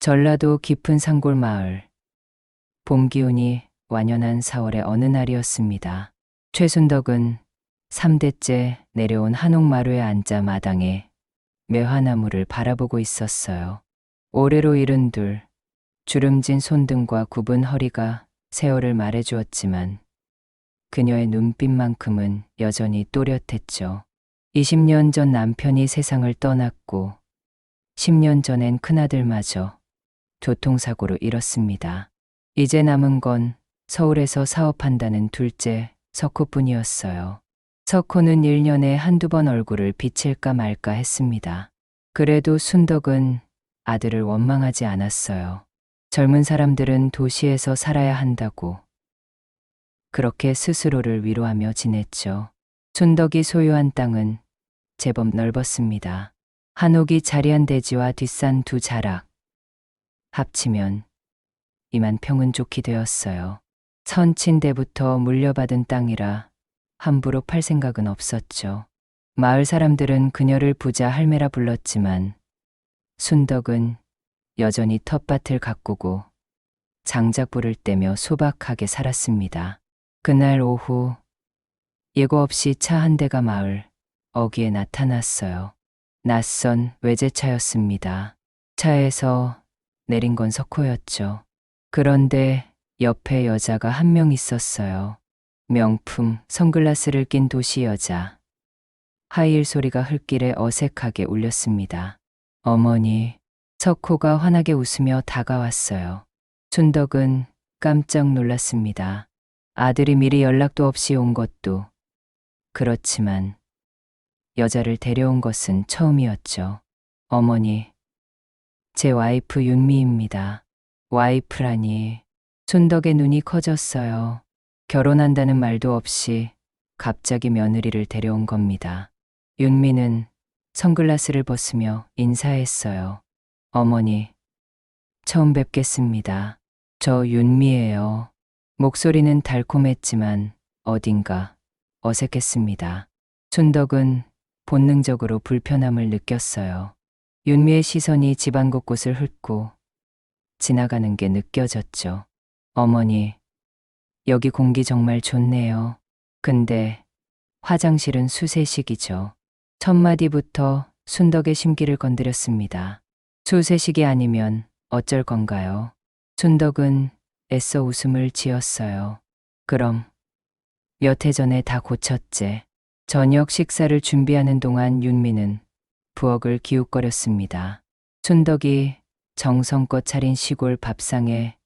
전라도 깊은 산골 마을. 봄 기운이 완연한 4월의 어느 날이었습니다. 최순덕은 3대째 내려온 한옥마루에 앉아 마당에 매화나무를 바라보고 있었어요. 올해로 72, 주름진 손등과 굽은 허리가 세월을 말해주었지만 그녀의 눈빛만큼은 여전히 또렷했죠. 20년 전 남편이 세상을 떠났고 10년 전엔 큰아들마저 교통사고로 잃었습니다. 이제 남은 건 서울에서 사업한다는 둘째 석호뿐이었어요. 석호는 1년에 한두 번 얼굴을 비칠까 말까 했습니다. 그래도 순덕은 아들을 원망하지 않았어요. 젊은 사람들은 도시에서 살아야 한다고 그렇게 스스로를 위로하며 지냈죠. 순덕이 소유한 땅은 제법 넓었습니다. 한옥이 자리한 대지와 뒷산 두 자락 합치면 2만 평은 좋게 되었어요. 선친대부터 물려받은 땅이라 함부로 팔 생각은 없었죠. 마을 사람들은 그녀를 부자 할매라 불렀지만 순덕은 여전히 텃밭을 가꾸고 장작불을 떼며 소박하게 살았습니다. 그날 오후 예고 없이 차 한 대가 마을 어귀에 나타났어요. 낯선 외제차였습니다. 차에서 내린 건 석호였죠. 그런데 옆에 여자가 한 명 있었어요. 명품 선글라스를 낀 도시 여자. 하이힐 소리가 흙길에 어색하게 울렸습니다. 어머니. 석호가 환하게 웃으며 다가왔어요. 순덕은 깜짝 놀랐습니다. 아들이 미리 연락도 없이 온 것도 그렇지만 여자를 데려온 것은 처음이었죠. 어머니, 제 와이프 윤미입니다. 와이프라니. 순덕의 눈이 커졌어요. 결혼한다는 말도 없이 갑자기 며느리를 데려온 겁니다. 윤미는 선글라스를 벗으며 인사했어요. 어머니, 처음 뵙겠습니다. 저 윤미예요. 목소리는 달콤했지만 어딘가 어색했습니다. 순덕은 본능적으로 불편함을 느꼈어요. 윤미의 시선이 집안 곳곳을 훑고 지나가는 게 느껴졌죠. 어머니, 여기 공기 정말 좋네요. 근데 화장실은 수세식이죠. 첫 마디부터 순덕의 심기를 건드렸습니다. 수세식이 아니면 어쩔 건가요? 순덕은 애써 웃음을 지었어요. 그럼 몇 해 전에 다 고쳤제. 저녁 식사를 준비하는 동안 윤미는 부엌을 기웃거렸습니다. 순덕이 정성껏 차린 시골 밥상에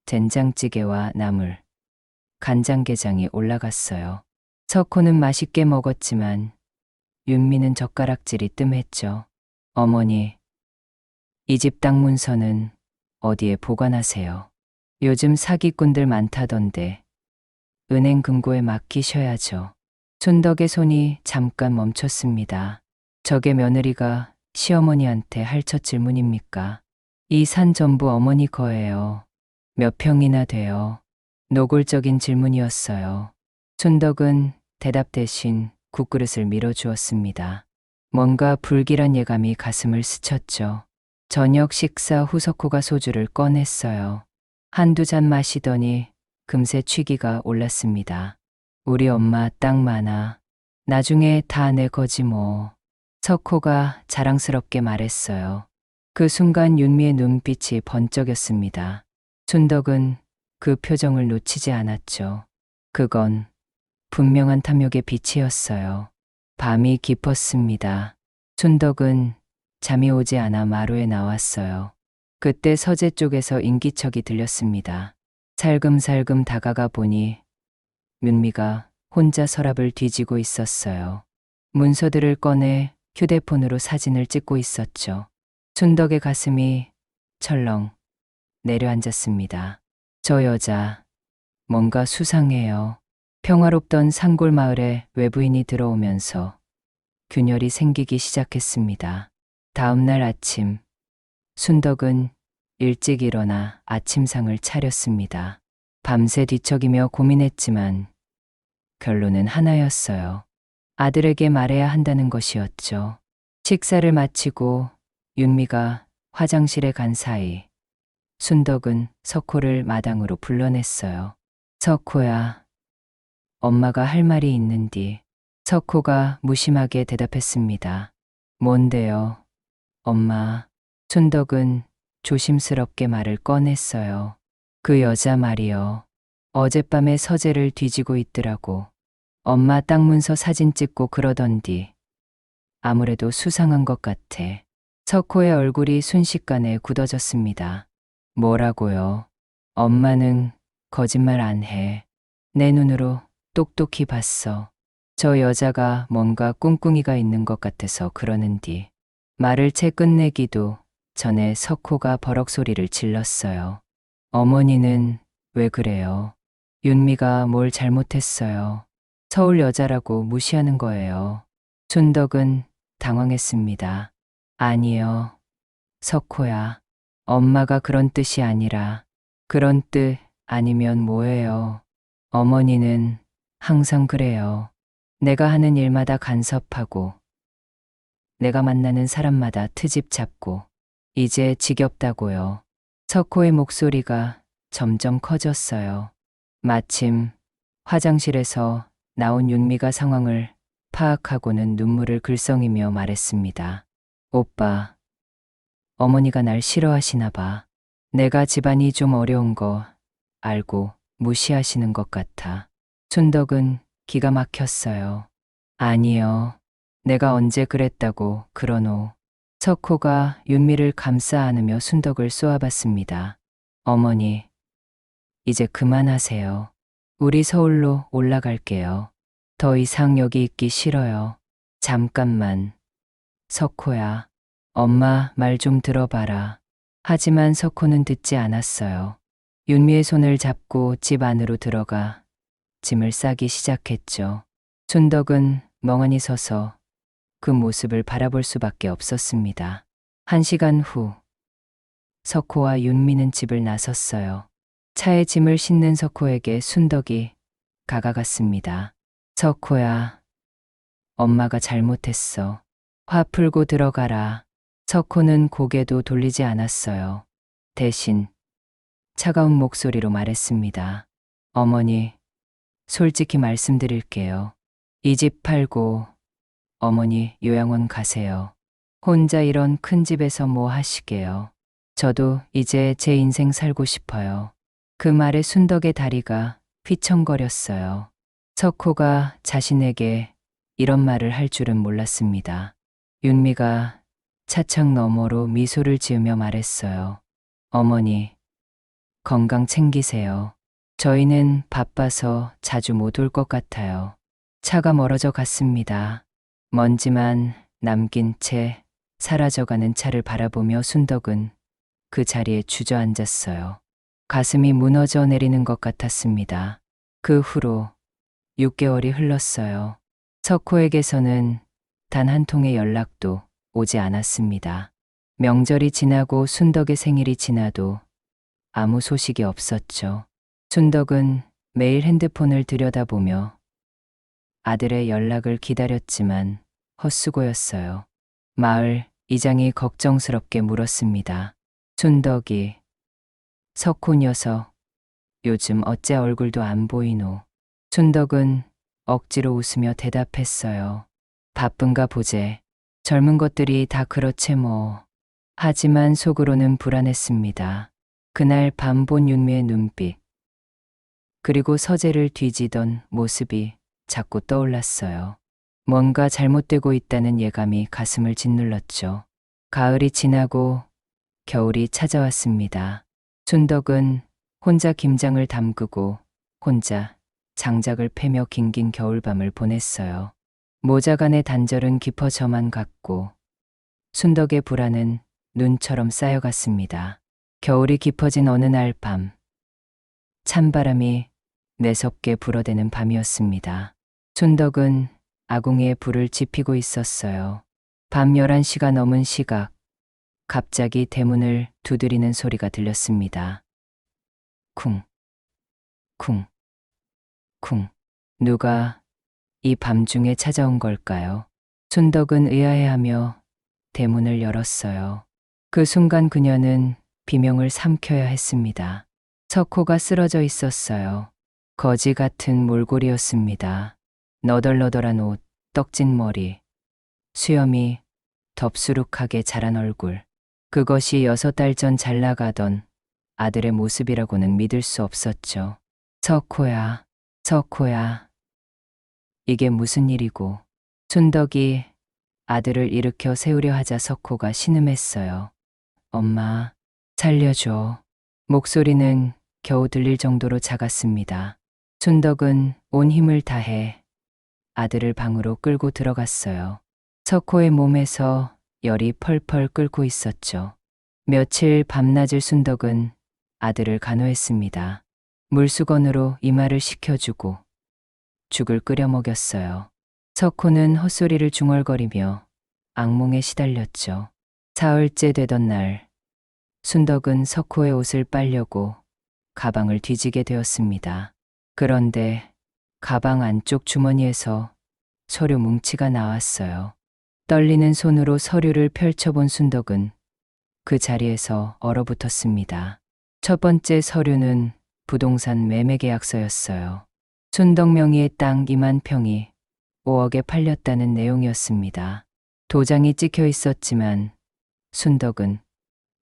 된장찌개와 나물, 간장게장이 올라갔어요. 석호는 맛있게 먹었지만 윤미는 젓가락질이 뜸했죠. 어머니, 이 집 땅 문서는 어디에 보관하세요? 요즘 사기꾼들 많다던데 은행 금고에 맡기셔야죠. 순덕의 손이 잠깐 멈췄습니다. 저게 며느리가 시어머니한테 할 첫 질문입니까? 이 산 전부 어머니 거예요. 몇 평이나 돼요? 노골적인 질문이었어요. 순덕은 대답 대신 국그릇을 밀어주었습니다. 뭔가 불길한 예감이 가슴을 스쳤죠. 저녁 식사 후 석호가 소주를 꺼냈어요. 한두 잔 마시더니 금세 취기가 올랐습니다. 우리 엄마 땅 많아. 나중에 다 내 거지 뭐. 석호가 자랑스럽게 말했어요. 그 순간 윤미의 눈빛이 번쩍였습니다. 순덕은 그 표정을 놓치지 않았죠. 그건 분명한 탐욕의 빛이었어요. 밤이 깊었습니다. 순덕은 잠이 오지 않아 마루에 나왔어요. 그때 서재 쪽에서 인기척이 들렸습니다. 살금살금 다가가 보니 윤미가 혼자 서랍을 뒤지고 있었어요. 문서들을 꺼내 휴대폰으로 사진을 찍고 있었죠. 순덕의 가슴이 철렁 내려앉았습니다. 저 여자 뭔가 수상해요. 평화롭던 산골 마을에 외부인이 들어오면서 균열이 생기기 시작했습니다. 다음 날 아침 순덕은 일찍 일어나 아침상을 차렸습니다. 밤새 뒤척이며 고민했지만 결론은 하나였어요. 아들에게 말해야 한다는 것이었죠. 식사를 마치고 윤미가 화장실에 간 사이 순덕은 석호를 마당으로 불러냈어요. 석호야, 엄마가 할 말이 있는디. 석호가 무심하게 대답했습니다. 뭔데요, 엄마? 순덕은 조심스럽게 말을 꺼냈어요. 그 여자 말이요. 어젯밤에 서재를 뒤지고 있더라고. 엄마 땅 문서 사진 찍고 그러던디. 아무래도 수상한 것 같아. 석호의 얼굴이 순식간에 굳어졌습니다. 뭐라고요? 엄마는 거짓말 안 해. 내 눈으로 똑똑히 봤어. 저 여자가 뭔가 꿍꿍이가 있는 것 같아서 그러는디. 말을 채 끝내기도 전에 석호가 버럭 소리를 질렀어요. 어머니는 왜 그래요? 윤미가 뭘 잘못했어요. 서울 여자라고 무시하는 거예요. 순덕은 당황했습니다. 아니요, 석호야. 엄마가 그런 뜻이 아니라. 그런 뜻 아니면 뭐예요? 어머니는 항상 그래요. 내가 하는 일마다 간섭하고, 내가 만나는 사람마다 트집 잡고, 이제 지겹다고요. 석호의 목소리가 점점 커졌어요. 마침 화장실에서 나온 윤미가 상황을 파악하고는 눈물을 글썽이며 말했습니다. 오빠, 어머니가 날 싫어하시나 봐. 내가 집안이 좀 어려운 거 알고 무시하시는 것 같아. 순덕은 기가 막혔어요. 아니요. 내가 언제 그랬다고 그러노. 석호가 윤미를 감싸 안으며 순덕을 쏘아봤습니다. 어머니, 이제 그만하세요. 우리 서울로 올라갈게요. 더 이상 여기 있기 싫어요. 잠깐만. 석호야, 엄마 말 좀 들어봐라. 하지만 석호는 듣지 않았어요. 윤미의 손을 잡고 집 안으로 들어가 짐을 싸기 시작했죠. 순덕은 멍하니 서서 그 모습을 바라볼 수밖에 없었습니다. 1시간 후, 석호와 윤미는 집을 나섰어요. 차에 짐을 싣는 석호에게 순덕이 다가갔습니다. 석호야, 엄마가 잘못했어. 화 풀고 들어가라. 석호는 고개도 돌리지 않았어요. 대신 차가운 목소리로 말했습니다. 어머니, 솔직히 말씀드릴게요. 이 집 팔고 어머니 요양원 가세요. 혼자 이런 큰 집에서 뭐 하시게요. 저도 이제 제 인생 살고 싶어요. 그 말에 순덕의 다리가 휘청거렸어요. 석호가 자신에게 이런 말을 할 줄은 몰랐습니다. 윤미가 차창 너머로 미소를 지으며 말했어요. 어머니, 건강 챙기세요. 저희는 바빠서 자주 못 올 것 같아요. 차가 멀어져 갔습니다. 먼지만 남긴 채 사라져가는 차를 바라보며 순덕은 그 자리에 주저앉았어요. 가슴이 무너져 내리는 것 같았습니다. 그 후로 6개월이 흘렀어요. 석호에게서는 단 한 통의 연락도 오지 않았습니다. 명절이 지나고 순덕의 생일이 지나도 아무 소식이 없었죠. 순덕은 매일 핸드폰을 들여다보며 아들의 연락을 기다렸지만 헛수고였어요. 마을 이장이 걱정스럽게 물었습니다. 순덕이, 석호 녀석, 요즘 어째 얼굴도 안 보이노. 순덕은 억지로 웃으며 대답했어요. 바쁜가 보제. 젊은 것들이 다 그렇지 뭐. 하지만 속으로는 불안했습니다. 그날 밤 본 윤미의 눈빛, 그리고 서재를 뒤지던 모습이 자꾸 떠올랐어요. 뭔가 잘못되고 있다는 예감이 가슴을 짓눌렀죠. 가을이 지나고 겨울이 찾아왔습니다. 순덕은 혼자 김장을 담그고 혼자 장작을 패며 긴긴 겨울밤을 보냈어요. 모자간의 단절은 깊어져만 갔고 순덕의 불안은 눈처럼 쌓여갔습니다. 겨울이 깊어진 어느 날 밤, 찬바람이 매섭게 불어대는 밤이었습니다. 순덕은 아궁이에 불을 지피고 있었어요. 밤 11시가 넘은 시각, 갑자기 대문을 두드리는 소리가 들렸습니다. 쿵, 쿵, 쿵. 누가 이 밤중에 찾아온 걸까요? 순덕은 의아해하며 대문을 열었어요. 그 순간 그녀는 비명을 삼켜야 했습니다. 석호가 쓰러져 있었어요. 거지 같은 몰골이었습니다. 너덜너덜한 옷, 떡진 머리, 수염이 덥수룩하게 자란 얼굴. 그것이 6달 전 잘 나가던 아들의 모습이라고는 믿을 수 없었죠. 석호야, 석호야. 이게 무슨 일이고. 순덕이 아들을 일으켜 세우려 하자 석호가 신음했어요. 엄마, 살려줘. 목소리는 겨우 들릴 정도로 작았습니다. 순덕은 온 힘을 다해 아들을 방으로 끌고 들어갔어요. 석호의 몸에서 열이 펄펄 끓고 있었죠. 며칠 밤낮을 순덕은 아들을 간호했습니다. 물수건으로 이마를 식혀주고 죽을 끓여 먹였어요. 석호는 헛소리를 중얼거리며 악몽에 시달렸죠. 사흘째 되던 날, 순덕은 석호의 옷을 빨려고 가방을 뒤지게 되었습니다. 그런데 가방 안쪽 주머니에서 서류 뭉치가 나왔어요. 떨리는 손으로 서류를 펼쳐본 순덕은 그 자리에서 얼어붙었습니다. 첫 번째 서류는 부동산 매매 계약서였어요. 순덕 명의의 땅 2만 평이 5억에 팔렸다는 내용이었습니다. 도장이 찍혀 있었지만 순덕은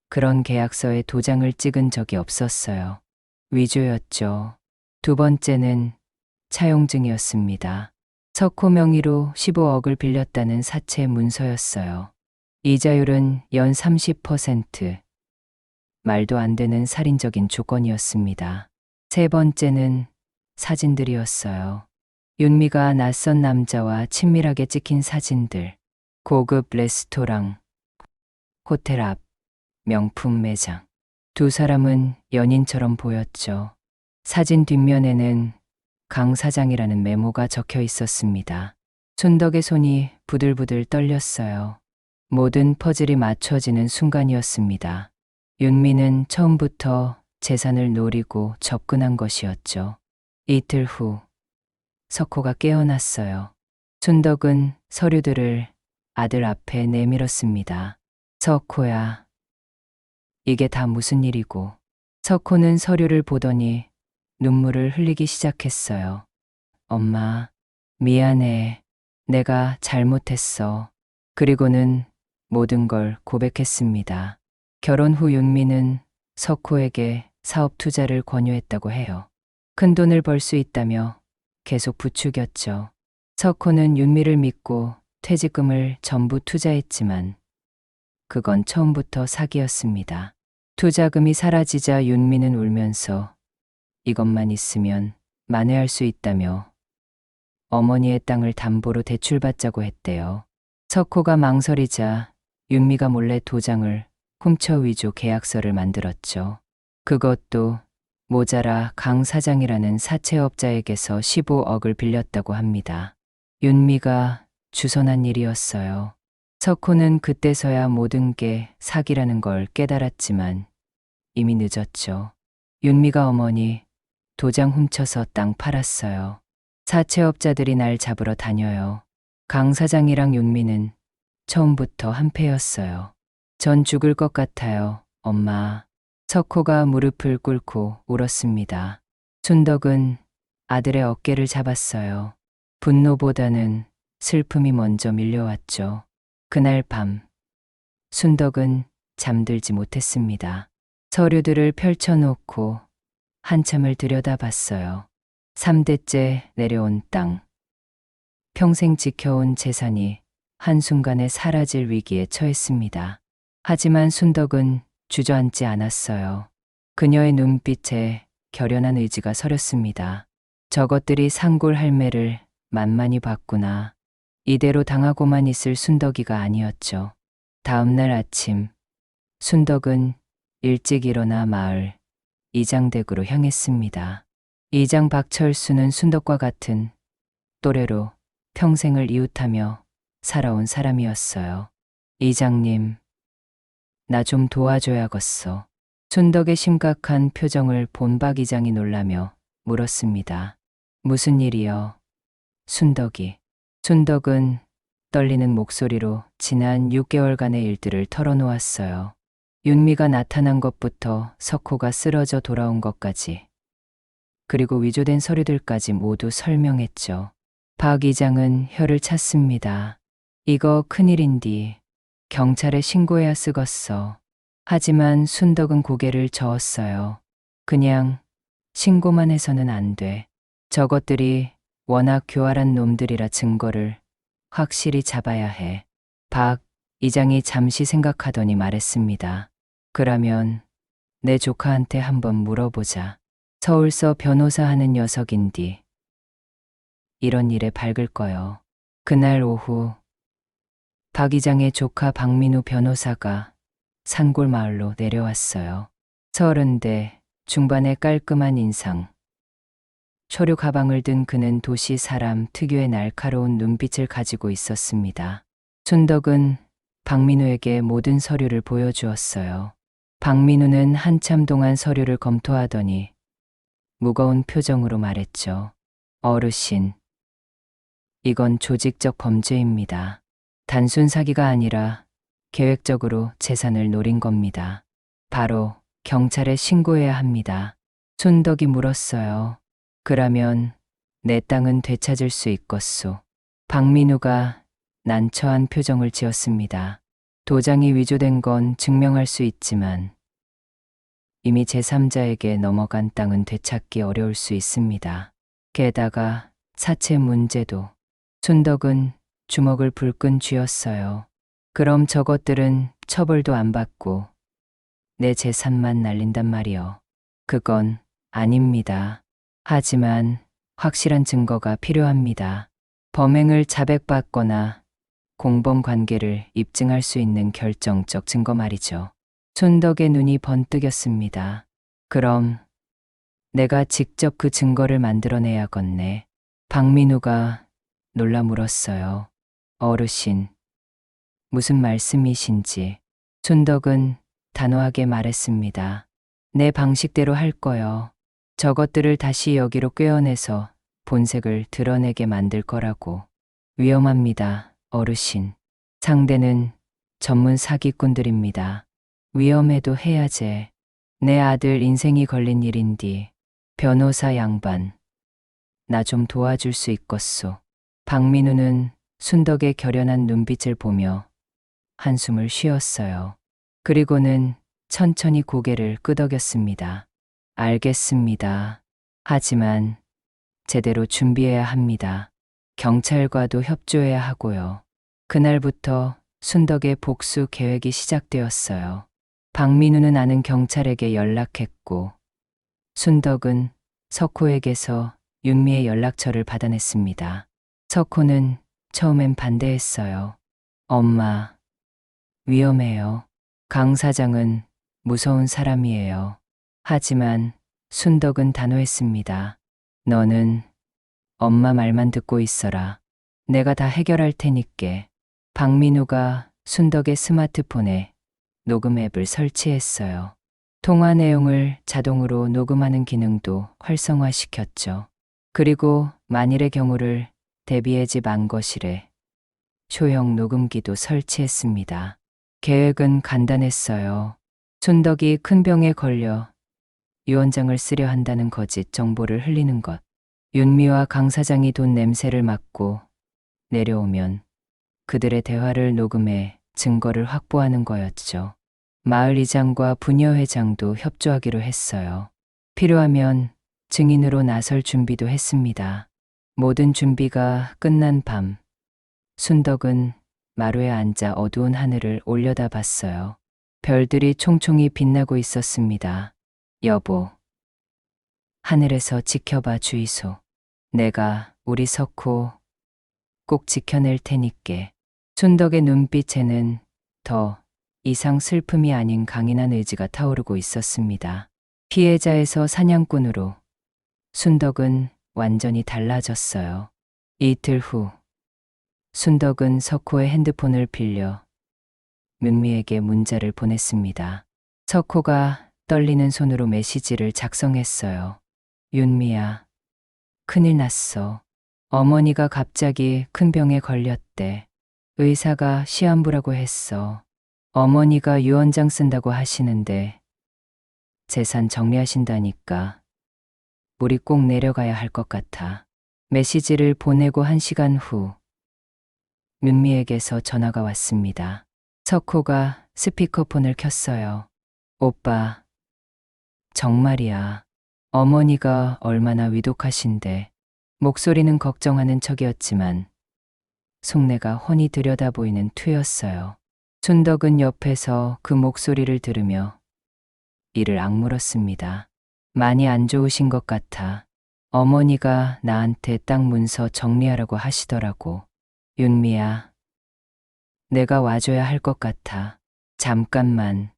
그런 계약서에 도장을 찍은 적이 없었어요. 위조였죠. 두 번째는 차용증이었습니다. 석호 명의로 15억을 빌렸다는 사채 문서였어요. 이자율은 연 30%. 말도 안 되는 살인적인 조건이었습니다. 세 번째는 사진들이었어요. 윤미가 낯선 남자와 친밀하게 찍힌 사진들. 고급 레스토랑, 호텔 앞, 명품 매장. 두 사람은 연인처럼 보였죠. 사진 뒷면에는 강 사장이라는 메모가 적혀 있었습니다. 순덕의 손이 부들부들 떨렸어요. 모든 퍼즐이 맞춰지는 순간이었습니다. 윤미는 처음부터 재산을 노리고 접근한 것이었죠. 이틀 후 석호가 깨어났어요. 순덕은 서류들을 아들 앞에 내밀었습니다. 석호야, 이게 다 무슨 일이고. 석호는 서류를 보더니 눈물을 흘리기 시작했어요. 엄마, 미안해. 내가 잘못했어. 그리고는 모든 걸 고백했습니다. 결혼 후 윤미는 석호에게 사업 투자를 권유했다고 해요. 큰 돈을 벌 수 있다며 계속 부추겼죠. 석호는 윤미를 믿고 퇴직금을 전부 투자했지만 그건 처음부터 사기였습니다. 투자금이 사라지자 윤미는 울면서 이것만 있으면 만회할 수 있다며 어머니의 땅을 담보로 대출받자고 했대요. 석호가 망설이자 윤미가 몰래 도장을 훔쳐 위조 계약서를 만들었죠. 그것도 모자라 강 사장이라는 사채업자에게서 15억을 빌렸다고 합니다. 윤미가 주선한 일이었어요. 석호는 그때서야 모든 게 사기라는 걸 깨달았지만 이미 늦었죠. 윤미가 어머니 도장 훔쳐서 땅 팔았어요. 사채업자들이 날 잡으러 다녀요. 강 사장이랑 윤미는 처음부터 한패였어요. 전 죽을 것 같아요, 엄마. 석호가 무릎을 꿇고 울었습니다. 순덕은 아들의 어깨를 잡았어요. 분노보다는 슬픔이 먼저 밀려왔죠. 그날 밤, 순덕은 잠들지 못했습니다. 서류들을 펼쳐놓고 한참을 들여다봤어요. 3대째 내려온 땅. 평생 지켜온 재산이 한순간에 사라질 위기에 처했습니다. 하지만 순덕은 주저앉지 않았어요. 그녀의 눈빛에 결연한 의지가 서렸습니다. 저것들이 상골 할매를 만만히 봤구나. 이대로 당하고만 있을 순덕이가 아니었죠. 다음 날 아침, 순덕은 일찍 일어나 마을 이장댁으로 향했습니다. 이장 박철수는 순덕과 같은 또래로 평생을 이웃하며 살아온 사람이었어요. 이장님, 나 좀 도와줘야겠어. 순덕의 심각한 표정을 본 박 이장이 놀라며 물었습니다. 무슨 일이요? 순덕이. 순덕은 떨리는 목소리로 지난 6개월간의 일들을 털어놓았어요. 윤미가 나타난 것부터 석호가 쓰러져 돌아온 것까지, 그리고 위조된 서류들까지 모두 설명했죠. 박 이장은 혀를 찼습니다. 이거 큰일인디. 경찰에 신고해야 쓰겄어. 하지만 순덕은 고개를 저었어요. 그냥 신고만 해서는 안 돼. 저것들이 워낙 교활한 놈들이라 증거를 확실히 잡아야 해. 박 이장이 잠시 생각하더니 말했습니다. 그러면 내 조카한테 한번 물어보자. 서울서 변호사 하는 녀석인디. 이런 일에 밝을 거요. 그날 오후 박 이장의 조카 박민우 변호사가 산골마을로 내려왔어요. 30대 중반의 깔끔한 인상. 초류 가방을 든 그는 도시 사람 특유의 날카로운 눈빛을 가지고 있었습니다. 순덕은 박민우에게 모든 서류를 보여주었어요. 박민우는 한참 동안 서류를 검토하더니 무거운 표정으로 말했죠. 어르신, 이건 조직적 범죄입니다. 단순 사기가 아니라 계획적으로 재산을 노린 겁니다. 바로 경찰에 신고해야 합니다. 순덕이 물었어요. 그러면 내 땅은 되찾을 수 있겠소. 박민우가 난처한 표정을 지었습니다. 도장이 위조된 건 증명할 수 있지만 이미 제3자에게 넘어간 땅은 되찾기 어려울 수 있습니다. 게다가 사채 문제도. 순덕은 주먹을 불끈 쥐었어요. 그럼 저것들은 처벌도 안 받고 내 재산만 날린단 말이요. 그건 아닙니다. 하지만 확실한 증거가 필요합니다. 범행을 자백받거나 공범 관계를 입증할 수 있는 결정적 증거 말이죠. 순덕의 눈이 번뜩였습니다. 그럼 내가 직접 그 증거를 만들어내야겠네. 박민우가 놀라 물었어요. 어르신, 무슨 말씀이신지. 순덕은 단호하게 말했습니다. 내 방식대로 할 거요. 저것들을 다시 여기로 꿰어내서 본색을 드러내게 만들 거라고. 위험합니다, 어르신. 상대는 전문 사기꾼들입니다. 위험해도 해야제. 내 아들 인생이 걸린 일인디. 변호사 양반, 나 좀 도와줄 수 있겠소. 박민우는 순덕의 결연한 눈빛을 보며 한숨을 쉬었어요. 그리고는 천천히 고개를 끄덕였습니다. 알겠습니다. 하지만 제대로 준비해야 합니다. 경찰과도 협조해야 하고요. 그날부터 순덕의 복수 계획이 시작되었어요. 박민우는 아는 경찰에게 연락했고 순덕은 석호에게서 윤미의 연락처를 받아냈습니다. 석호는 처음엔 반대했어요. 엄마, 위험해요. 강 사장은 무서운 사람이에요. 하지만 순덕은 단호했습니다. 너는 엄마 말만 듣고 있어라. 내가 다 해결할 테니께. 박민우가 순덕의 스마트폰에 녹음 앱을 설치했어요. 통화 내용을 자동으로 녹음하는 기능도 활성화시켰죠. 그리고 만일의 경우를 대비의 집 안거실에 소형 녹음기도 설치했습니다. 계획은 간단했어요. 순덕이 큰 병에 걸려 유언장을 쓰려 한다는 거짓 정보를 흘리는 것. 윤미와 강 사장이 돈 냄새를 맡고 내려오면 그들의 대화를 녹음해 증거를 확보하는 거였죠. 마을 이장과 부녀회장도 협조하기로 했어요. 필요하면 증인으로 나설 준비도 했습니다. 모든 준비가 끝난 밤, 순덕은 마루에 앉아 어두운 하늘을 올려다봤어요. 별들이 총총히 빛나고 있었습니다. 여보, 하늘에서 지켜봐 주이소. 내가 우리 석호 꼭 지켜낼 테니께. 순덕의 눈빛에는 더 이상 슬픔이 아닌 강인한 의지가 타오르고 있었습니다. 피해자에서 사냥꾼으로 순덕은 완전히 달라졌어요. 이틀 후 순덕은 석호의 핸드폰을 빌려 윤미에게 문자를 보냈습니다. 석호가 떨리는 손으로 메시지를 작성했어요. 윤미야, 큰일 났어. 어머니가 갑자기 큰 병에 걸렸대. 의사가 시한부라고 했어. 어머니가 유언장 쓴다고 하시는데 재산 정리하신다니까 우리 꼭 내려가야 할 것 같아. 메시지를 보내고 1시간 후 윤미에게서 전화가 왔습니다. 석호가 스피커폰을 켰어요. 오빠, 정말이야. 어머니가 얼마나 위독하신데. 목소리는 걱정하는 척이었지만 속내가 훤히 들여다 보이는 투였어요. 춘덕은 옆에서 그 목소리를 들으며 이를 악물었습니다. 많이 안 좋으신 것 같아. 어머니가 나한테 땅 문서 정리하라고 하시더라고. 윤미야, 내가 와줘야 할 것 같아. 잠깐만.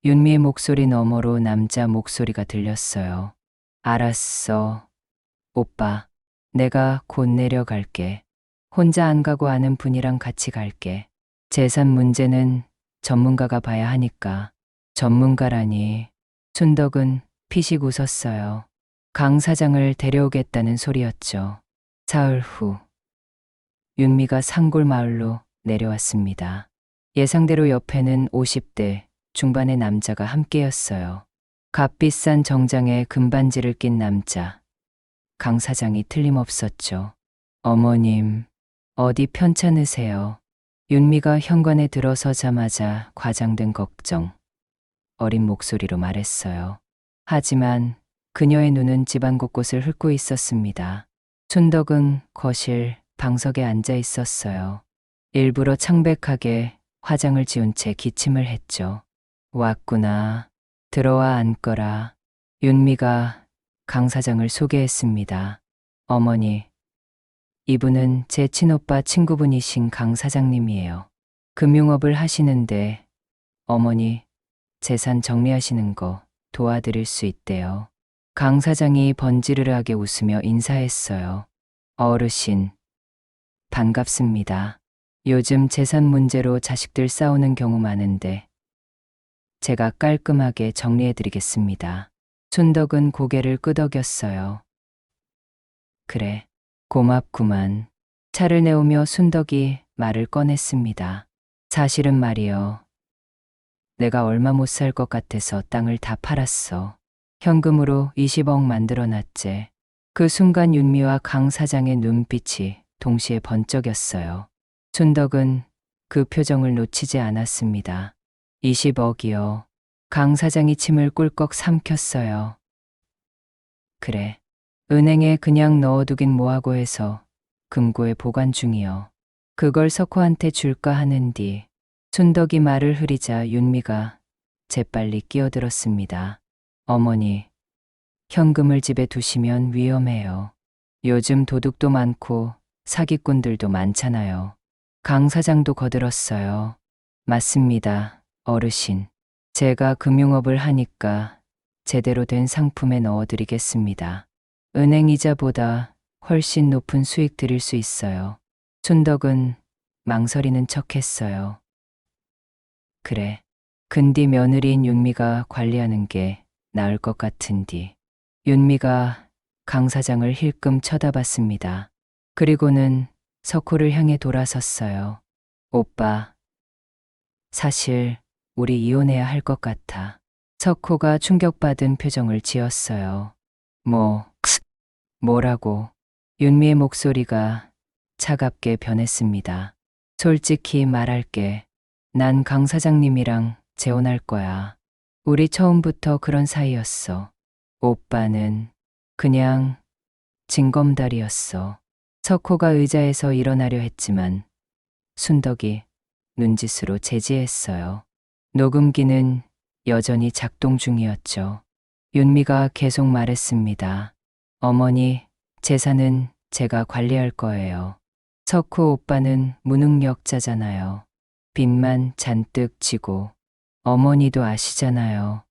윤미의 목소리 너머로 남자 목소리가 들렸어요. 알았어. 오빠, 내가 곧 내려갈게. 혼자 안 가고 아는 분이랑 같이 갈게. 재산 문제는 전문가가 봐야 하니까. 전문가라니. 춘덕은 피식 웃었어요. 강 사장을 데려오겠다는 소리였죠. 사흘 후 윤미가 산골 마을로 내려왔습니다. 예상대로 옆에는 50대 중반의 남자가 함께였어요. 값비싼 정장에 금반지를 낀 남자. 강 사장이 틀림없었죠. 어머님, 어디 편찮으세요? 윤미가 현관에 들어서자마자 과장된 걱정, 어린 목소리로 말했어요. 하지만 그녀의 눈은 집안 곳곳을 훑고 있었습니다. 춘덕은 거실, 방석에 앉아 있었어요. 일부러 창백하게 화장을 지운 채 기침을 했죠. 왔구나. 들어와 앉거라. 윤미가 강 사장을 소개했습니다. 어머니, 이분은 제 친오빠 친구분이신 강 사장님이에요. 금융업을 하시는데 어머니 재산 정리하시는 거 도와드릴 수 있대요. 강 사장이 번지르르하게 웃으며 인사했어요. 어르신, 반갑습니다. 요즘 재산 문제로 자식들 싸우는 경우 많은데 제가 깔끔하게 정리해드리겠습니다. 춘덕은 고개를 끄덕였어요. 그래, 고맙구만. 차를 내오며 순덕이 말을 꺼냈습니다. 사실은 말이요. 내가 얼마 못 살 것 같아서 땅을 다 팔았어. 현금으로 20억 만들어놨지. 그 순간 윤미와 강 사장의 눈빛이 동시에 번쩍였어요. 춘덕은 그 표정을 놓치지 않았습니다. 20억이요. 강 사장이 침을 꿀꺽 삼켰어요. 그래. 은행에 그냥 넣어두긴 뭐하고 해서 금고에 보관 중이요. 그걸 석호한테 줄까 하는 뒤 춘덕이 말을 흐리자 윤미가 재빨리 끼어들었습니다. 어머니, 현금을 집에 두시면 위험해요. 요즘 도둑도 많고 사기꾼들도 많잖아요. 강 사장도 거들었어요. 맞습니다, 어르신. 제가 금융업을 하니까 제대로 된 상품에 넣어드리겠습니다. 은행 이자보다 훨씬 높은 수익 드릴 수 있어요. 춘덕은 망설이는 척했어요. 그래. 근디 며느리인 윤미가 관리하는 게 나을 것 같은디. 윤미가 강 사장을 힐끔 쳐다봤습니다. 그리고는 석호를 향해 돌아섰어요. 오빠, 사실 우리 이혼해야 할 것 같아. 석호가 충격받은 표정을 지었어요. 뭐라고? 윤미의 목소리가 차갑게 변했습니다. 솔직히 말할게. 난 강 사장님이랑 재혼할 거야. 우리 처음부터 그런 사이였어. 오빠는 그냥 징검다리였어. 석호가 의자에서 일어나려 했지만 순덕이 눈짓으로 제지했어요. 녹음기는 여전히 작동 중이었죠. 윤미가 계속 말했습니다. 어머니, 재산은 제가 관리할 거예요. 석호 오빠는 무능력자잖아요. 빚만 잔뜩 지고 어머니도 아시잖아요.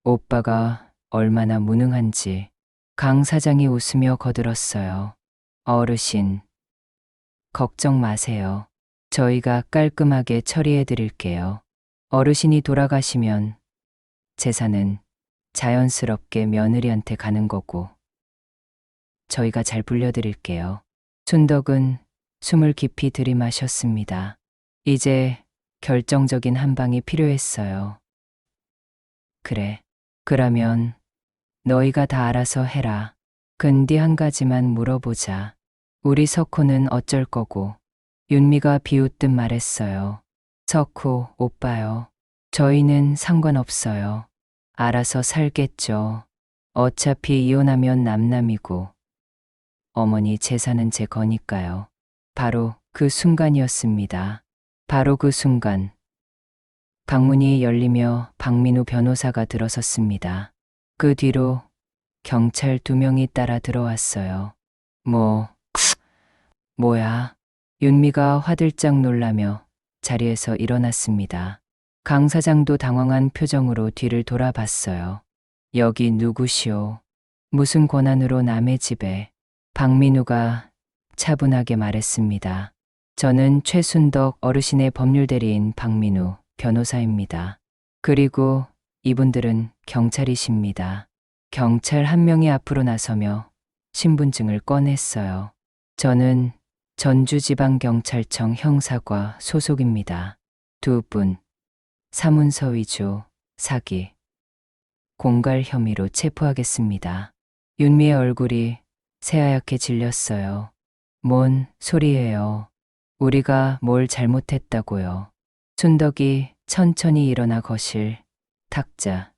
오빠가 얼마나 무능한지. 강 사장이 웃으며 거들었어요. 어르신, 걱정 마세요. 저희가 깔끔하게 처리해 드릴게요. 어르신이 돌아가시면 재산은 자연스럽게 며느리한테 가는 거고 저희가 잘 불려드릴게요. 춘덕은 숨을 깊이 들이마셨습니다. 이제 결정적인 한 방이 필요했어요. 그래. 그러면 너희가 다 알아서 해라. 근디 한 가지만 물어보자. 우리 석호는 어쩔 거고. 윤미가 비웃듯 말했어요. 석호, 오빠요. 저희는 상관없어요. 알아서 살겠죠. 어차피 이혼하면 남남이고. 어머니 재산은 제 거니까요. 바로 그 순간이었습니다. 바로 그 순간. 방문이 열리며 박민우 변호사가 들어섰습니다. 그 뒤로 경찰 2명이 따라 들어왔어요. 뭐야? 윤미가 화들짝 놀라며 자리에서 일어났습니다. 강 사장도 당황한 표정으로 뒤를 돌아봤어요. 여기 누구시오? 무슨 권한으로 남의 집에? 박민우가 차분하게 말했습니다. 저는 최순덕 어르신의 법률대리인 박민우 변호사입니다. 그리고 이분들은 경찰이십니다. 경찰 한 명이 앞으로 나서며 신분증을 꺼냈어요. 저는 전주지방경찰청 형사과 소속입니다. 2분, 사문서 위조, 사기, 공갈 혐의로 체포하겠습니다. 윤미의 얼굴이 새하얗게 질렸어요. 뭔 소리예요? 우리가 뭘 잘못했다고요? 순덕이 천천히 일어나 거실 탁자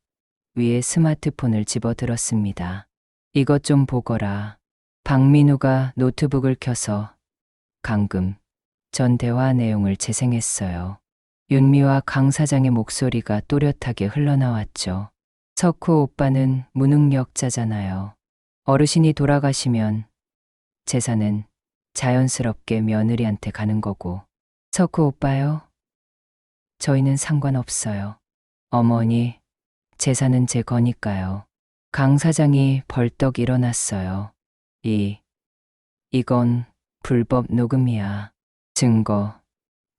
위에 스마트폰을 집어들었습니다. 이것 좀 보거라. 박민우가 노트북을 켜서 방금 전 대화 내용을 재생했어요. 윤미와 강 사장의 목소리가 또렷하게 흘러나왔죠. 석호 오빠는 무능력자잖아요. 어르신이 돌아가시면 재산은 자연스럽게 며느리한테 가는 거고. 석호 오빠요? 저희는 상관없어요. 어머니, 재산은 제 거니까요. 강 사장이 벌떡 일어났어요. 이건 불법 녹음이야. 증거,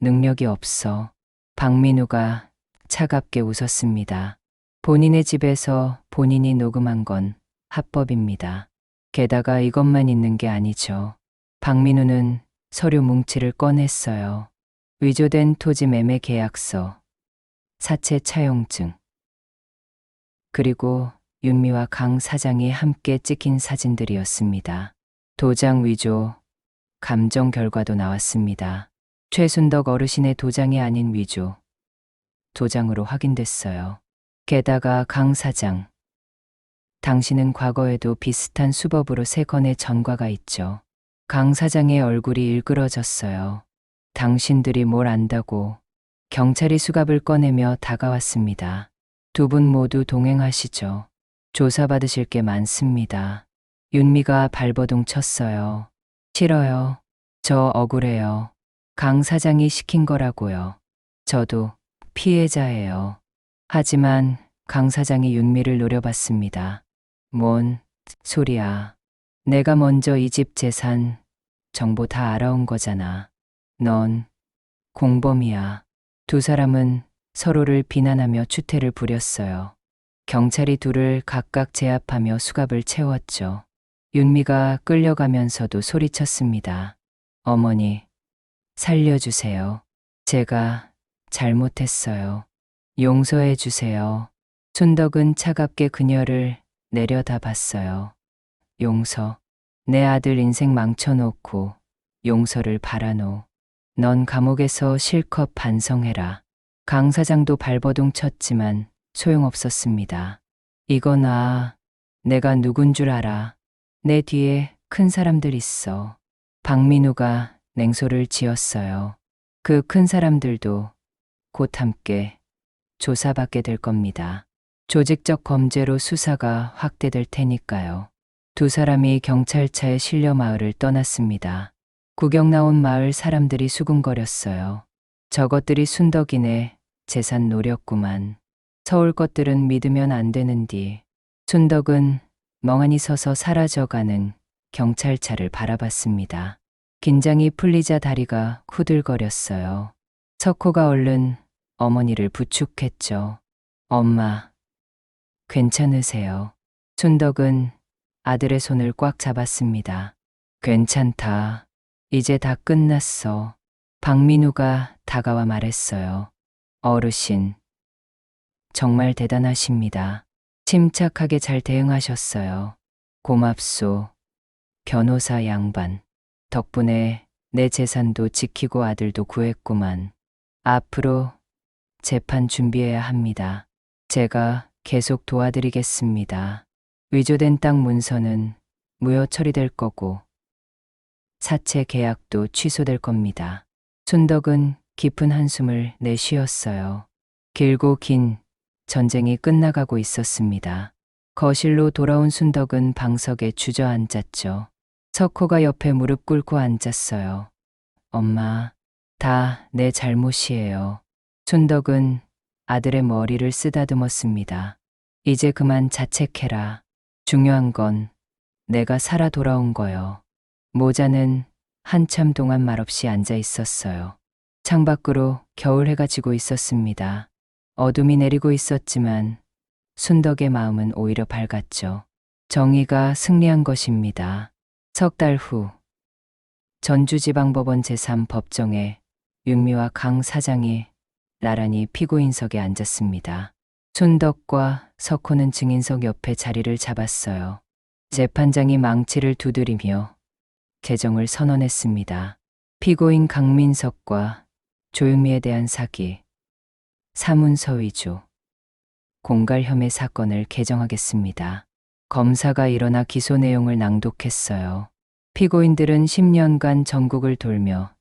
능력이 없어. 박민우가 차갑게 웃었습니다. 본인의 집에서 본인이 녹음한 건 합법입니다. 게다가 이것만 있는 게 아니죠. 박민우는 서류 뭉치를 꺼냈어요. 위조된 토지 매매 계약서, 사채 차용증, 그리고 윤미와 강 사장이 함께 찍힌 사진들이었습니다. 도장 위조, 감정 결과도 나왔습니다. 최순덕 어르신의 도장이 아닌 위조, 도장으로 확인됐어요. 게다가 강 사장, 당신은 과거에도 비슷한 수법으로 3건의 전과가 있죠. 강 사장의 얼굴이 일그러졌어요. 당신들이 뭘 안다고. 경찰이 수갑을 꺼내며 다가왔습니다. 2분 모두 동행하시죠. 조사받으실 게 많습니다. 윤미가 발버둥 쳤어요. 싫어요. 저 억울해요. 강 사장이 시킨 거라고요. 저도 피해자예요. 하지만 강 사장이 윤미를 노려봤습니다. 뭔 소리야. 내가 먼저 이 집 재산 정보 다 알아온 거잖아. 넌 공범이야. 2 사람은 서로를 비난하며 추태를 부렸어요. 경찰이 2를 각각 제압하며 수갑을 채웠죠. 윤미가 끌려가면서도 소리쳤습니다. 어머니, 살려주세요. 제가 잘못했어요. 용서해 주세요. 순덕은 차갑게 그녀를 내려다봤어요. 용서. 내 아들 인생 망쳐놓고 용서를 바라노. 넌 감옥에서 실컷 반성해라. 강 사장도 발버둥 쳤지만 소용없었습니다. 이거나 내가 누군 줄 알아. 내 뒤에 큰 사람들 있어. 박민우가 냉소를 지었어요. 그 큰 사람들도 곧 함께 조사받게 될 겁니다. 조직적 범죄로 수사가 확대될 테니까요. 2 사람이 경찰차에 실려 마을을 떠났습니다. 구경 나온 마을 사람들이 수군거렸어요. 저것들이 순덕이네. 재산 노렸구만. 서울 것들은 믿으면 안 되는디. 순덕은 멍하니 서서 사라져가는 경찰차를 바라봤습니다. 긴장이 풀리자 다리가 후들거렸어요. 석호가 얼른 어머니를 부축했죠. 엄마, 괜찮으세요? 순덕은 아들의 손을 꽉 잡았습니다. 괜찮다. 이제 다 끝났어. 박민우가 다가와 말했어요. 어르신, 정말 대단하십니다. 침착하게 잘 대응하셨어요. 고맙소, 변호사 양반. 덕분에 내 재산도 지키고 아들도 구했구만. 앞으로 재판 준비해야 합니다. 제가 계속 도와드리겠습니다. 위조된 땅 문서는 무효 처리될 거고 사채 계약도 취소될 겁니다. 순덕은 깊은 한숨을 내쉬었어요. 길고 긴 전쟁이 끝나가고 있었습니다. 거실로 돌아온 순덕은 방석에 주저앉았죠. 석호가 옆에 무릎 꿇고 앉았어요. 엄마, 다 내 잘못이에요. 순덕은 아들의 머리를 쓰다듬었습니다. 이제 그만 자책해라. 중요한 건 내가 살아 돌아온 거요. 모자는 한참 동안 말없이 앉아 있었어요. 창밖으로 겨울해가 지고 있었습니다. 어둠이 내리고 있었지만 순덕의 마음은 오히려 밝았죠. 정의가 승리한 것입니다. 석 달 후 전주지방법원 제3법정에 윤미와 강 사장이 나란히 피고인석에 앉았습니다. 순덕과 석호는 증인석 옆에 자리를 잡았어요. 재판장이 망치를 두드리며 개정을 선언했습니다. 피고인 강민석과 조윤미에 대한 사기, 사문서 위조, 공갈 혐의 사건을 개정하겠습니다. 검사가 일어나 기소 내용을 낭독했어요. 피고인들은 10년간 전국을 돌며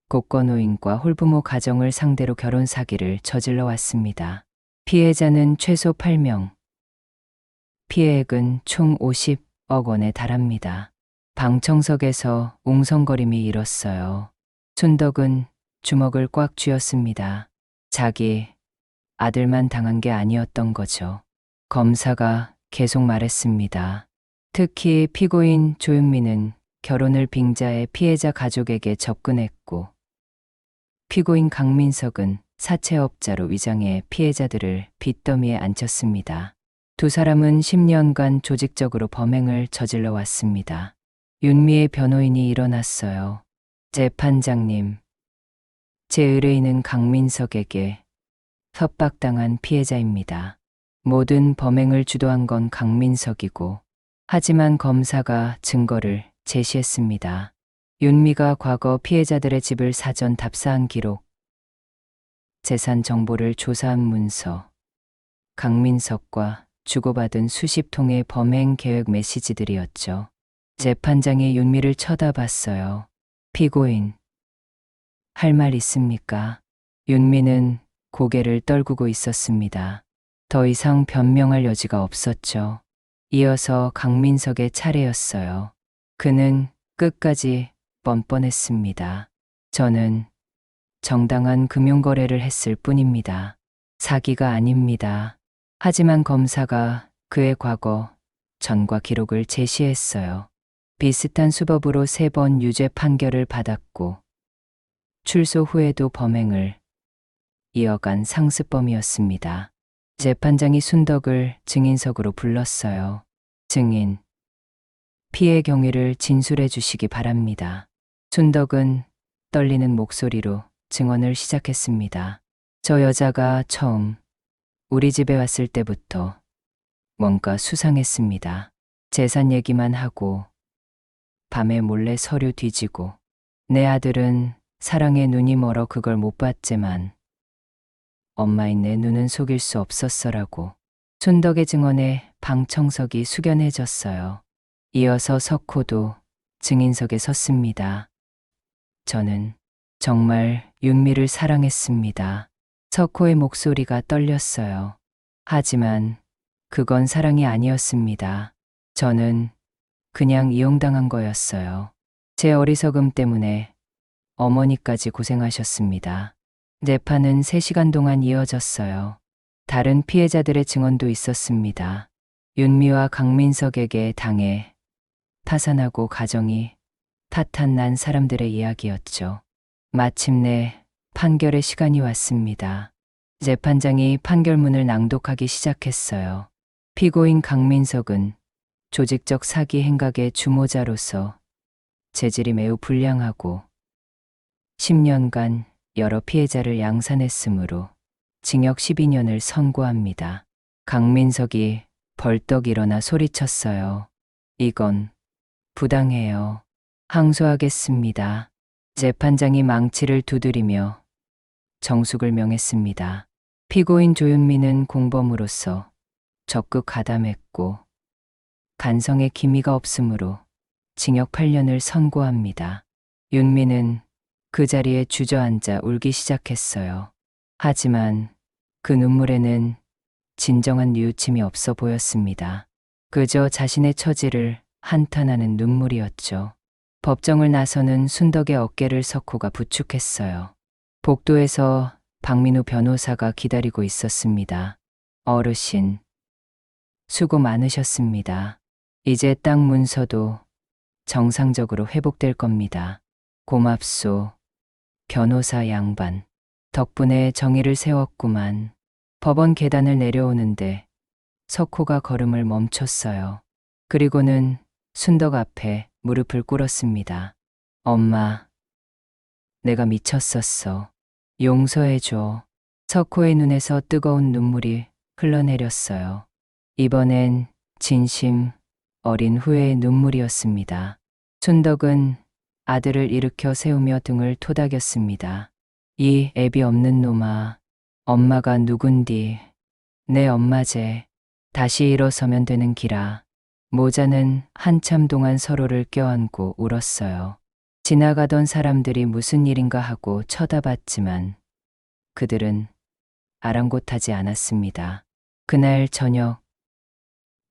곡거노인과 홀부모 가정을 상대로 결혼 사기를 저질러 왔습니다. 피해자는 최소 8명, 피해액은 총 50억 원에 달합니다. 방청석에서 웅성거림이 일었어요. 순덕은 주먹을 꽉 쥐었습니다. 자기 아들만 당한 게 아니었던 거죠. 검사가 계속 말했습니다. 특히 피고인 조윤미는 결혼을 빙자해 피해자 가족에게 접근했고 피고인 강민석은 사채업자로 위장해 피해자들을 빚더미에 앉혔습니다. 두 사람은 10년간 조직적으로 범행을 저질러 왔습니다. 윤미의 변호인이 일어났어요. 재판장님, 제 의뢰인은 강민석에게 협박당한 피해자입니다. 모든 범행을 주도한 건 강민석이고 하지만 검사가 증거를 제시했습니다. 윤미가 과거 피해자들의 집을 사전 답사한 기록, 재산 정보를 조사한 문서, 강민석과 주고받은 수십 통의 범행 계획 메시지들이었죠. 재판장이 윤미를 쳐다봤어요. 피고인, 할 말 있습니까? 윤미는 고개를 떨구고 있었습니다. 더 이상 변명할 여지가 없었죠. 이어서 강민석의 차례였어요. 그는 끝까지 뻔뻔했습니다. 저는 정당한 금융거래를 했을 뿐입니다. 사기가 아닙니다. 하지만 검사가 그의 과거 전과 기록을 제시했어요. 비슷한 수법으로 3번 유죄 판결을 받았고 출소 후에도 범행을 이어간 상습범이었습니다. 재판장이 순덕을 증인석으로 불렀어요. 증인, 피해 경위를 진술해 주시기 바랍니다. 순덕은 떨리는 목소리로 증언을 시작했습니다. 저 여자가 처음 우리 집에 왔을 때부터 뭔가 수상했습니다. 재산 얘기만 하고 밤에 몰래 서류 뒤지고 내 아들은 사랑에 눈이 멀어 그걸 못 봤지만 엄마인 내 눈은 속일 수 없었어라고. 순덕의 증언에 방청석이 숙연해졌어요. 이어서 석호도 증인석에 섰습니다. 저는 정말 윤미를 사랑했습니다. 석호의 목소리가 떨렸어요. 하지만 그건 사랑이 아니었습니다. 저는 그냥 이용당한 거였어요. 제 어리석음 때문에 어머니까지 고생하셨습니다. 재판은 3시간 동안 이어졌어요. 다른 피해자들의 증언도 있었습니다. 윤미와 강민석에게 당해 파산하고 가정이 파탄난 사람들의 이야기였죠. 마침내 판결의 시간이 왔습니다. 재판장이 판결문을 낭독하기 시작했어요. 피고인 강민석은 조직적 사기 행각의 주모자로서 재질이 매우 불량하고 10년간 여러 피해자를 양산했으므로 징역 12년을 선고합니다. 강민석이 벌떡 일어나 소리쳤어요. 이건 부당해요. 항소하겠습니다. 재판장이 망치를 두드리며 정숙을 명했습니다. 피고인 조윤미는 공범으로서 적극 가담했고 간성에 기미가 없으므로 징역 8년을 선고합니다. 윤미는 그 자리에 주저앉아 울기 시작했어요. 하지만 그 눈물에는 진정한 뉘우침이 없어 보였습니다. 그저 자신의 처지를 한탄하는 눈물이었죠. 법정을 나서는 순덕의 어깨를 석호가 부축했어요. 복도에서 박민우 변호사가 기다리고 있었습니다. 어르신, 수고 많으셨습니다. 이제 땅 문서도 정상적으로 회복될 겁니다. 고맙소, 변호사 양반. 덕분에 정의를 세웠구만. 법원 계단을 내려오는데 석호가 걸음을 멈췄어요. 그리고는 순덕 앞에 무릎을 꿇었습니다. 엄마, 내가 미쳤었어. 용서해줘. 석호의 눈에서 뜨거운 눈물이 흘러내렸어요. 이번엔 진심 어린 후회의 눈물이었습니다. 순덕은 아들을 일으켜 세우며 등을 토닥였습니다. 이 애비 없는 놈아, 엄마가 누군디? 내 엄마제. 다시 일어서면 되는 기라. 모자는 한참 동안 서로를 껴안고 울었어요. 지나가던 사람들이 무슨 일인가 하고 쳐다봤지만 그들은 아랑곳하지 않았습니다. 그날 저녁,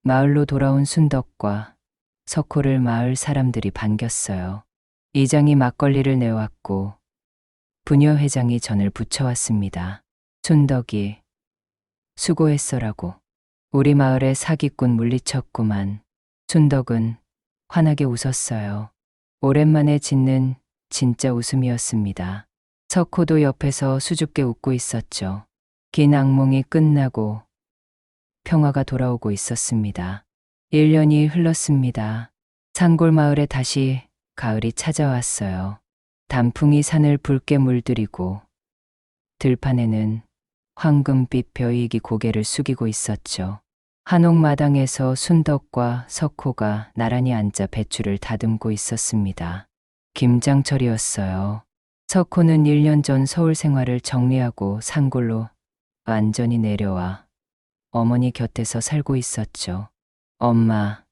마을로 돌아온 순덕과 석호를 마을 사람들이 반겼어요. 이장이 막걸리를 내왔고 부녀 회장이 전을 부쳐왔습니다. 순덕이 수고했어라고. 우리 마을에 사기꾼 물리쳤구만. 순덕은 환하게 웃었어요. 오랜만에 짓는 진짜 웃음이었습니다. 석호도 옆에서 수줍게 웃고 있었죠. 긴 악몽이 끝나고 평화가 돌아오고 있었습니다. 1년이 흘렀습니다. 산골마을에 다시 가을이 찾아왔어요. 단풍이 산을 붉게 물들이고 들판에는 황금빛 벼익이 고개를 숙이고 있었죠. 한옥마당에서 순덕과 석호가 나란히 앉아 배추를 다듬고 있었습니다. 김장철이었어요. 석호는 1년 전 서울 생활을 정리하고 산골로 완전히 내려와 어머니 곁에서 살고 있었죠. 엄마,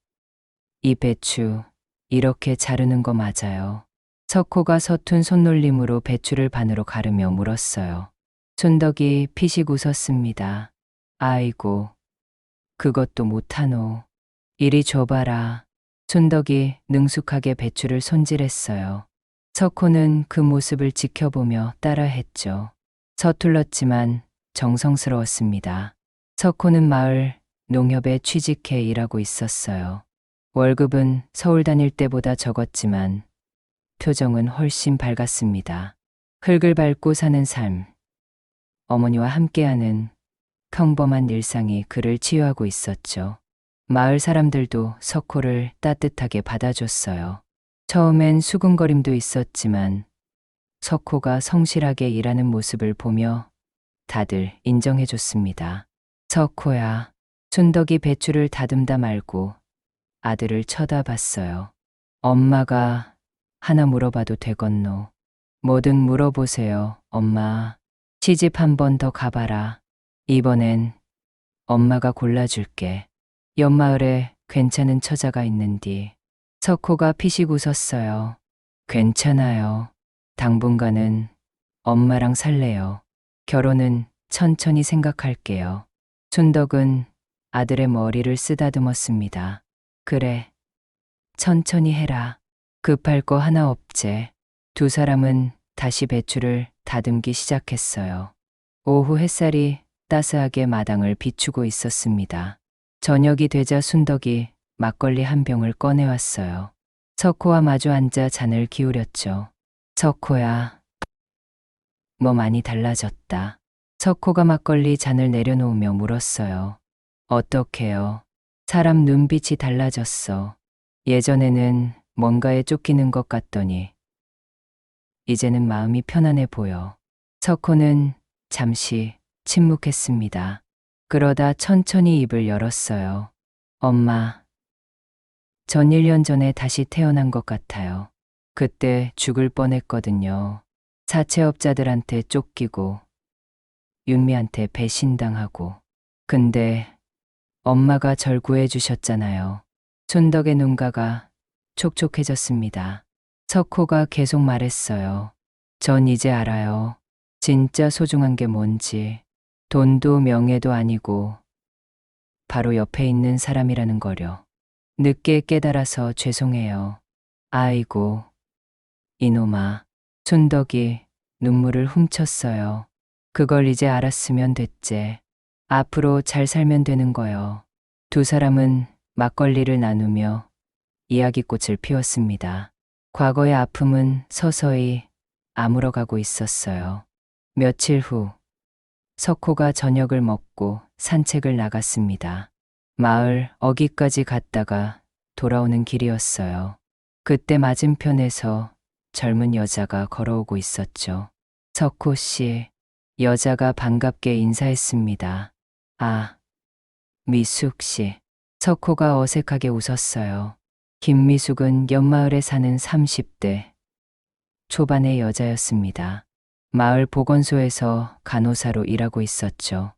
이 배추 이렇게 자르는 거 맞아요? 석호가 서툰 손놀림으로 배추를 반으로 가르며 물었어요. 순덕이 피식 웃었습니다. 아이고, 그것도 못하노. 이리 줘봐라. 순덕이 능숙하게 배추를 손질했어요. 석호는 그 모습을 지켜보며 따라했죠. 서툴렀지만 정성스러웠습니다. 석호는 마을 농협에 취직해 일하고 있었어요. 월급은 서울 다닐 때보다 적었지만 표정은 훨씬 밝았습니다. 흙을 밟고 사는 삶, 어머니와 함께하는 평범한 일상이 그를 치유하고 있었죠. 마을 사람들도 석호를 따뜻하게 받아줬어요. 처음엔 수군거림도 있었지만 석호가 성실하게 일하는 모습을 보며 다들 인정해줬습니다. 석호야, 순덕이 배추를 다듬다 말고 아들을 쳐다봤어요. 엄마가 하나 물어봐도 되겠노? 뭐든 물어보세요, 엄마. 시집 한 번 더 가봐라. 이번엔 엄마가 골라줄게. 옆마을에 괜찮은 처자가 있는디. 석호가 피식 웃었어요. 괜찮아요. 당분간은 엄마랑 살래요. 결혼은 천천히 생각할게요. 순덕은 아들의 머리를 쓰다듬었습니다. 그래, 천천히 해라. 급할 거 하나 없제. 두 사람은 다시 배추를 다듬기 시작했어요. 오후 햇살이 따스하게 마당을 비추고 있었습니다. 저녁이 되자 순덕이 막걸리 한 병을 꺼내왔어요. 석호와 마주 앉아 잔을 기울였죠. 석호야, 뭐 많이 달라졌다. 석호가 막걸리 잔을 내려놓으며 물었어요. 어떡해요? 사람 눈빛이 달라졌어. 예전에는 뭔가에 쫓기는 것 같더니 이제는 마음이 편안해 보여. 석호는 잠시 침묵했습니다. 그러다 천천히 입을 열었어요. 엄마, 전 1년 전에 다시 태어난 것 같아요. 그때 죽을 뻔했거든요. 사채업자들한테 쫓기고 윤미한테 배신당하고. 근데 엄마가 절 구해주셨잖아요. 춘덕의 눈가가 촉촉해졌습니다. 석호가 계속 말했어요. 전 이제 알아요. 진짜 소중한 게 뭔지. 돈도 명예도 아니고 바로 옆에 있는 사람이라는 거려. 늦게 깨달아서 죄송해요. 아이고, 이놈아. 춘덕이 눈물을 훔쳤어요. 그걸 이제 알았으면 됐지. 앞으로 잘 살면 되는 거요. 두 사람은 막걸리를 나누며 이야기꽃을 피웠습니다. 과거의 아픔은 서서히 아물어가고 있었어요. 며칠 후, 석호가 저녁을 먹고 산책을 나갔습니다. 마을 어귀까지 갔다가 돌아오는 길이었어요. 그때 맞은편에서 젊은 여자가 걸어오고 있었죠. 석호 씨, 여자가 반갑게 인사했습니다. 아, 미숙 씨. 석호가 어색하게 웃었어요. 김미숙은 옆마을에 사는 30대 초반의 여자였습니다. 마을 보건소에서 간호사로 일하고 있었죠.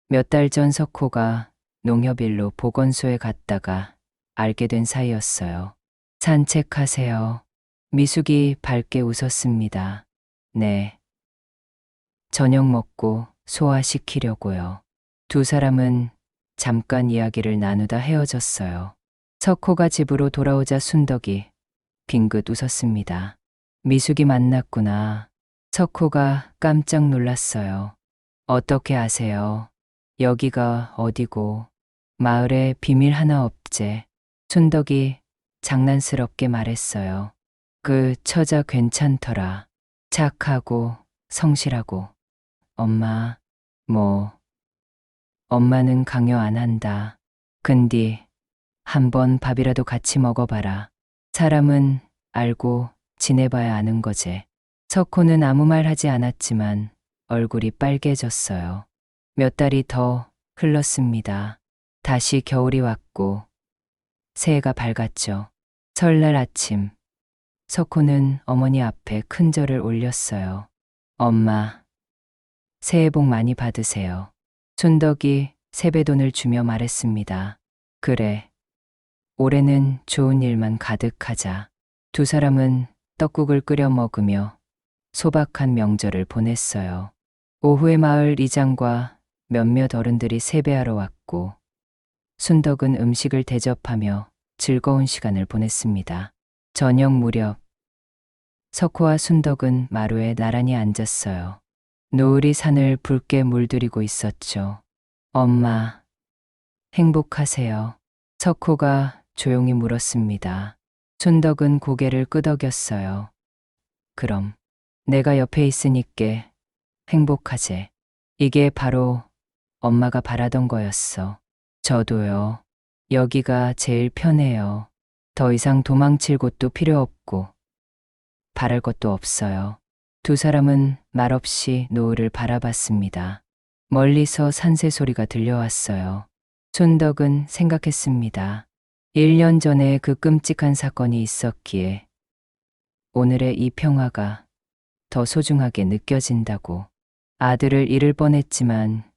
몇 달 전 석호가 농협일로 보건소에 갔다가 알게 된 사이였어요. 산책하세요. 미숙이 밝게 웃었습니다. 네. 저녁 먹고 소화시키려고요. 두 사람은 잠깐 이야기를 나누다 헤어졌어요. 석호가 집으로 돌아오자 순덕이 빙긋 웃었습니다. 미숙이 만났구나. 석호가 깜짝 놀랐어요. 어떻게 아세요? 여기가 어디고 마을에 비밀 하나 없제. 순덕이 장난스럽게 말했어요. 그 처자 괜찮더라. 착하고 성실하고. 엄마, 엄마는 강요 안 한다. 근디, 한번 밥이라도 같이 먹어봐라. 사람은 알고 지내봐야 아는 거지. 석호는 아무 말 하지 않았지만 얼굴이 빨개졌어요. 몇 달이 더 흘렀습니다. 다시 겨울이 왔고 새해가 밝았죠. 설날 아침, 석호는 어머니 앞에 큰 절을 올렸어요. 엄마, 새해 복 많이 받으세요. 순덕이 세뱃돈을 주며 말했습니다. 그래, 올해는 좋은 일만 가득하자. 두 사람은 떡국을 끓여 먹으며 소박한 명절을 보냈어요. 오후에 마을 이장과 몇몇 어른들이 세배하러 왔고 순덕은 음식을 대접하며 즐거운 시간을 보냈습니다. 저녁 무렵 석호와 순덕은 마루에 나란히 앉았어요. 노을이 산을 붉게 물들이고 있었죠. 엄마, 행복하세요? 석호가 조용히 물었습니다. 순덕은 고개를 끄덕였어요. 그럼 내가 옆에 있으니께 행복하제. 이게 바로 엄마가 바라던 거였어. 저도요. 여기가 제일 편해요. 더 이상 도망칠 곳도 필요 없고 바랄 것도 없어요. 두 사람은 말없이 노을을 바라봤습니다. 멀리서 산새 소리가 들려왔어요. 순덕은 생각했습니다. 1년 전에 그 끔찍한 사건이 있었기에 오늘의 이 평화가 더 소중하게 느껴진다고. 아들을 잃을 뻔했지만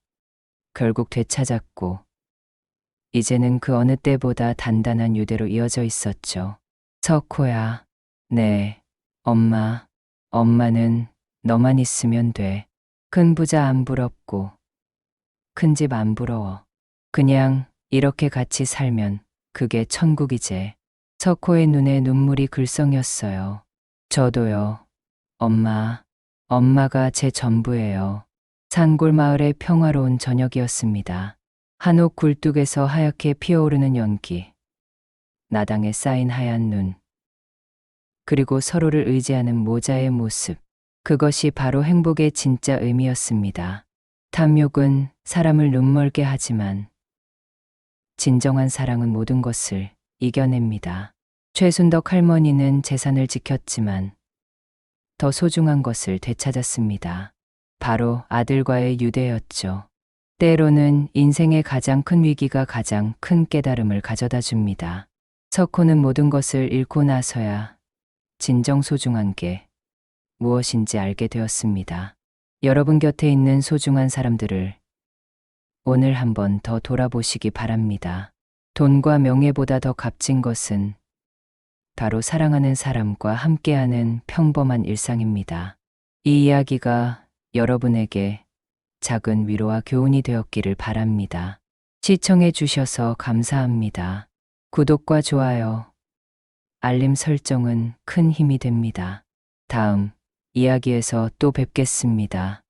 결국 되찾았고 이제는 그 어느 때보다 단단한 유대로 이어져 있었죠. 석호야, 네, 엄마는 너만 있으면 돼. 큰 부자 안 부럽고 큰 집 안 부러워. 그냥 이렇게 같이 살면 그게 천국이제. 석호의 눈에 눈물이 글썽였어요. 저도요. 엄마가 제 전부예요. 산골 마을의 평화로운 저녁이었습니다. 한옥 굴뚝에서 하얗게 피어오르는 연기, 나당에 쌓인 하얀 눈, 그리고 서로를 의지하는 모자의 모습. 그것이 바로 행복의 진짜 의미였습니다. 탐욕은 사람을 눈멀게 하지만 진정한 사랑은 모든 것을 이겨냅니다. 최순덕 할머니는 재산을 지켰지만 더 소중한 것을 되찾았습니다. 바로 아들과의 유대였죠. 때로는 인생의 가장 큰 위기가 가장 큰 깨달음을 가져다 줍니다. 석호는 모든 것을 잃고 나서야 진정 소중한 게 무엇인지 알게 되었습니다. 여러분 곁에 있는 소중한 사람들을 오늘 한번 더 돌아보시기 바랍니다. 돈과 명예보다 더 값진 것은 바로 사랑하는 사람과 함께하는 평범한 일상입니다. 이 이야기가 여러분에게 작은 위로와 교훈이 되었기를 바랍니다. 시청해 주셔서 감사합니다. 구독과 좋아요, 알림 설정은 큰 힘이 됩니다. 다음 이야기에서 또 뵙겠습니다.